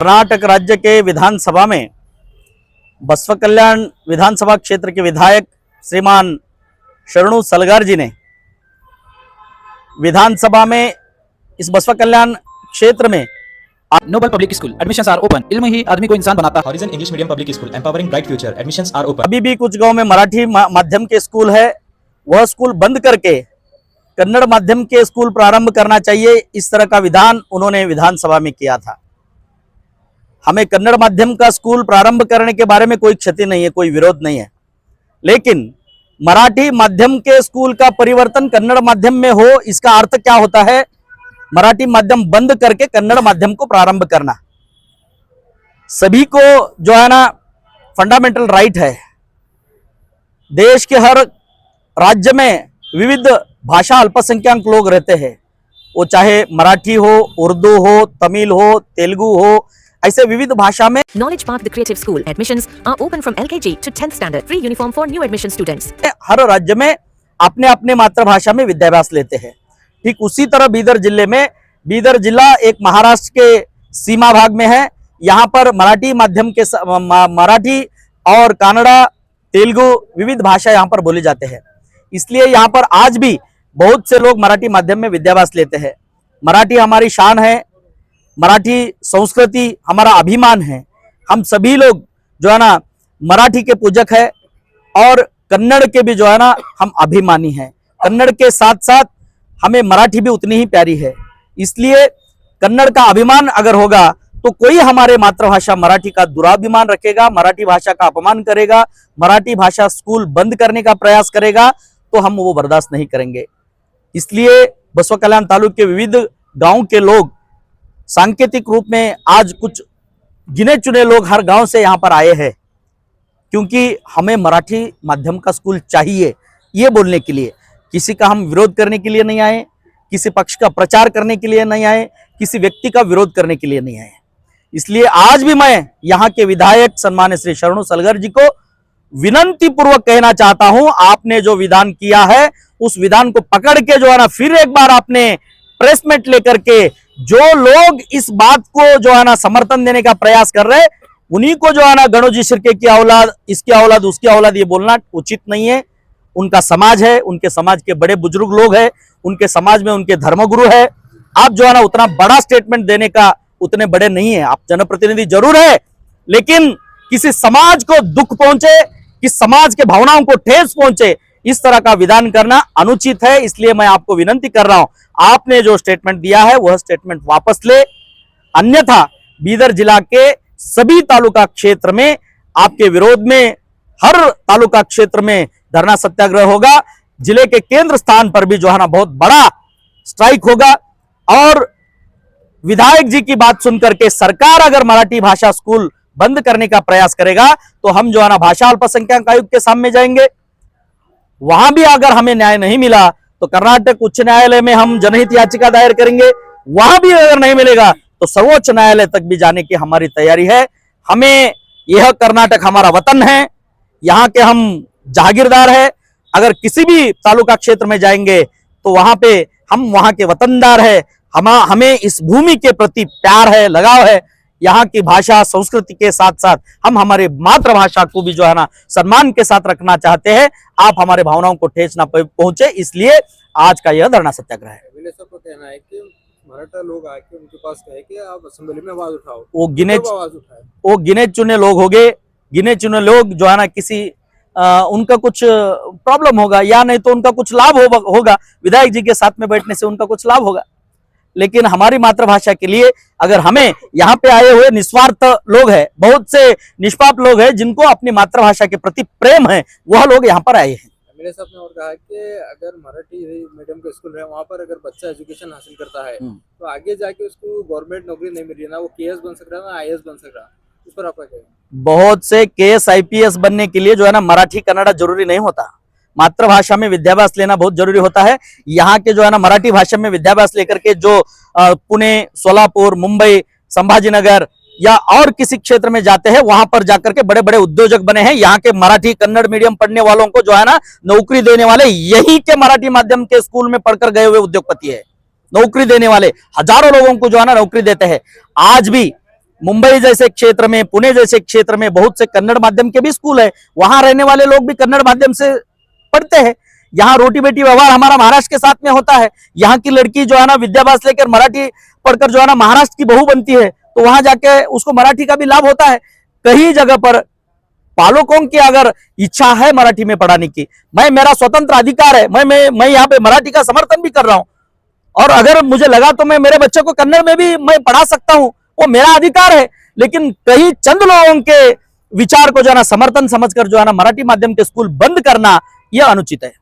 कर्नाटक राज्य के विधानसभा में बसवा कल्याण विधानसभा क्षेत्र के विधायक श्रीमान शरणु सलगार जी ने विधानसभा में इस बसवा कल्याण क्षेत्र में noble public school admissions are open. इल्म ही आदमी को इंसान बनाता है। Horizon English medium public school empowering bright future admissions are open. अभी भी कुछ गांव में मराठी माध्यम के स्कूल है, वह स्कूल बंद करके कन्नड़ माध्यम के स्कूल प्रारंभ करना चाहिए, इस तरह का विधान उन्होंने विधानसभा में किया था। हमें कन्नड़ माध्यम का स्कूल प्रारंभ करने के बारे में कोई क्षति नहीं है, कोई विरोध नहीं है, लेकिन मराठी माध्यम के स्कूल का परिवर्तन कन्नड़ माध्यम में हो, इसका अर्थ क्या होता है? मराठी माध्यम बंद करके कन्नड़ माध्यम को प्रारंभ करना। सभी को जो है ना फंडामेंटल राइट है। देश के हर राज्य में विविध भाषा अल्पसंख्यक लोग रहते हैं, वो चाहे मराठी हो, उर्दू हो, तमिल हो, तेलुगु हो, ऐसे विविध भाषा में। Knowledge Park the Creative School admissions are open from LKG to 10th standard. Free uniform for new admission students. हर राज्य में अपने अपने मातृभाषा में विद्याभ्यास लेते हैं। ठीक उसी तरह बीदर जिले में, बीदर जिला एक महाराष्ट्र के सीमा भाग में है। यहाँ पर मराठी माध्यम के मराठी और कन्नड़ा, तेलुगु विविध भाषा यहाँ पर बोले जाते हैं, इसलिए यहाँ पर आज भी बहुत से लोग मराठी माध्यम में विद्याभ्यास लेते हैं। मराठी हमारी शान है, मराठी संस्कृति हमारा अभिमान है। हम सभी लोग जो है ना मराठी के पूजक है और कन्नड़ के भी जो है ना हम अभिमानी हैं। कन्नड़ के साथ साथ हमें मराठी भी उतनी ही प्यारी है, इसलिए कन्नड़ का अभिमान अगर होगा तो कोई हमारे मातृभाषा मराठी का दुराभिमान रखेगा, मराठी भाषा का अपमान करेगा, मराठी भाषा स्कूल बंद करने का प्रयास करेगा, तो हम वो बर्दाश्त नहीं करेंगे। इसलिए बसवा कल्याण तालुक के विविध गांव के लोग सांकेतिक रूप में आज कुछ गिने चुने लोग हर गांव से यहाँ पर आए हैं, क्योंकि हमें मराठी माध्यम का स्कूल चाहिए, ये बोलने के लिए। किसी का हम विरोध करने के लिए नहीं आए, किसी पक्ष का प्रचार करने के लिए नहीं आए, किसी व्यक्ति का विरोध करने के लिए नहीं आए। इसलिए आज भी मैं यहाँ के विधायक सम्मान्य श्री शरणु सलगार जी को विनंती पूर्वक कहना चाहता हूं, आपने जो विधान किया है उस विधान को पकड़ के जो है ना फिर एक बार आपने प्रेस मीट लेकर के जो लोग इस बात को जो है ना समर्थन देने का प्रयास कर रहे हैं, उन्हीं को जो है ना गणोजी शिर्के की औलाद, इसकी औलाद, उसकी औलाद, ये बोलना उचित नहीं है। उनका समाज है, उनके समाज के बड़े बुजुर्ग लोग हैं, उनके समाज में उनके धर्मगुरु है। आप जो है ना उतना बड़ा स्टेटमेंट देने का उतने बड़े नहीं है। आप जनप्रतिनिधि जरूर है, लेकिन किसी समाज को दुख पहुंचे, किस समाज के भावनाओं को ठेस पहुंचे, इस तरह का विधान करना अनुचित है। इसलिए मैं आपको विनंती कर रहा हूं, आपने जो स्टेटमेंट दिया है वह स्टेटमेंट वापस ले, अन्यथा बीदर जिला के सभी तालुका क्षेत्र में आपके विरोध में हर तालुका क्षेत्र में धरना सत्याग्रह होगा। जिले के केंद्र स्थान पर भी जो है ना बहुत बड़ा स्ट्राइक होगा। और विधायक जी की बात सुनकर के सरकार अगर मराठी भाषा स्कूल बंद करने का प्रयास करेगा तो हम जो है ना भाषा अल्पसंख्यक आयोग के सामने जाएंगे। वहां भी अगर हमें न्याय नहीं मिला तो कर्नाटक उच्च न्यायालय में हम जनहित याचिका दायर करेंगे। वहां भी अगर नहीं मिलेगा तो सर्वोच्च न्यायालय तक भी जाने की हमारी तैयारी है। हमें यह कर्नाटक हमारा वतन है, यहाँ के हम जागीरदार है। अगर किसी भी तालुका क्षेत्र में जाएंगे तो वहां पे हम वहां के वतनदार है। हमें इस भूमि के प्रति प्यार है, लगाव है। यहाँ की भाषा संस्कृति के साथ साथ हम हमारे मातृभाषा को भी जो है ना सम्मान के साथ रखना चाहते हैं। आप हमारे भावनाओं को ठेस ना पहुंचे, इसलिए आज का यह धरना सत्याग्रह है। को कहना है कि मराठा लोग आके उनके पास कहे कि आप असेंबली में आवाज उठाओ, वो वो गिने चुने लोग होंगे। गिने चुने लोग जो है ना किसी उनका कुछ प्रॉब्लम होगा या नहीं तो उनका कुछ लाभ होगा, विधायक जी के साथ में बैठने से उनका कुछ लाभ होगा, लेकिन हमारी मातृभाषा के लिए अगर हमें यहाँ पे आए हुए निस्वार्थ लोग हैं, बहुत से निष्पाप लोग हैं जिनको अपनी मातृभाषा के प्रति प्रेम है, वह लोग यहाँ पर आए हैं। मेरे साहब ने और कहा कि अगर मराठी मीडियम के स्कूल है वहाँ पर अगर बच्चा एजुकेशन हासिल करता है तो आगे जाके उसको गवर्नमेंट नौकरी नहीं मिल रही, ना वो केएस बन सक रहा, ना IAS बन सक रहा। इस पर आपका क्या? बहुत से केएस IPS बनने के लिए जो है ना मराठी कन्नड़ा जरूरी नहीं होता, मातृभाषा में विद्याभ्यास लेना बहुत जरूरी होता है। यहाँ के जो है ना मराठी भाषा में विद्याभ्यास लेकर के जो पुणे, सोलापुर, मुंबई, संभाजीनगर या और किसी क्षेत्र में जाते हैं, वहां पर जाकर के बड़े बड़े उद्योजक बने हैं। यहाँ के मराठी कन्नड़ मीडियम पढ़ने वालों को जो है ना नौकरी देने वाले यही के मराठी माध्यम के स्कूल में पढ़कर गए हुए उद्योगपति है। नौकरी देने वाले हजारों लोगों को जो है ना नौकरी देते हैं। आज भी मुंबई जैसे क्षेत्र में, पुणे जैसे क्षेत्र में बहुत से कन्नड़ माध्यम के भी स्कूल है, वहां रहने वाले लोग भी कन्नड़ माध्यम से पढ़ते हैं। यहाँ रोटी बेटी व्यवहार हमारा महाराष्ट्र के साथ में होता है। यहाँ की लड़की जो है ना विद्याभ्यास लेकर मराठी पढ़कर जो है ना महाराष्ट्र की बहू बनती है, तो वहां जाके उसको मराठी का भी लाभ होता है। कई जगह पर पालकों की अगर इच्छा है मराठी में पढ़ाने की, मेरा स्वतंत्र अधिकार है, मैं यहाँ पे मराठी का समर्थन भी कर रहा हूँ, और अगर मुझे लगा तो मैं मेरे बच्चे को कन्नड़ में भी मैं पढ़ा सकता हूँ, वो मेरा अधिकार है। लेकिन कई चंद लोगों के विचार को जो है ना समर्थन समझकर जो है ना मराठी माध्यम के स्कूल बंद करना यह अनुचित है।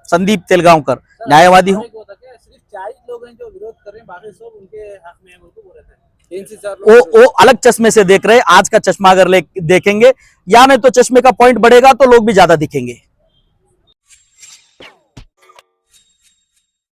संदीप तेलगांवकर, न्यायवादी हूँ। सिर्फ 40 लोग हैं जो विरोध कर रहे हैं, बाकी सब उनके हक में है, वो बोल रहे थे 3 से 4 लोग वो अलग चश्मे से देख रहे हैं। आज का चश्मा अगर देखेंगे या में तो चश्मे का पॉइंट बढ़ेगा तो लोग भी ज्यादा दिखेंगे।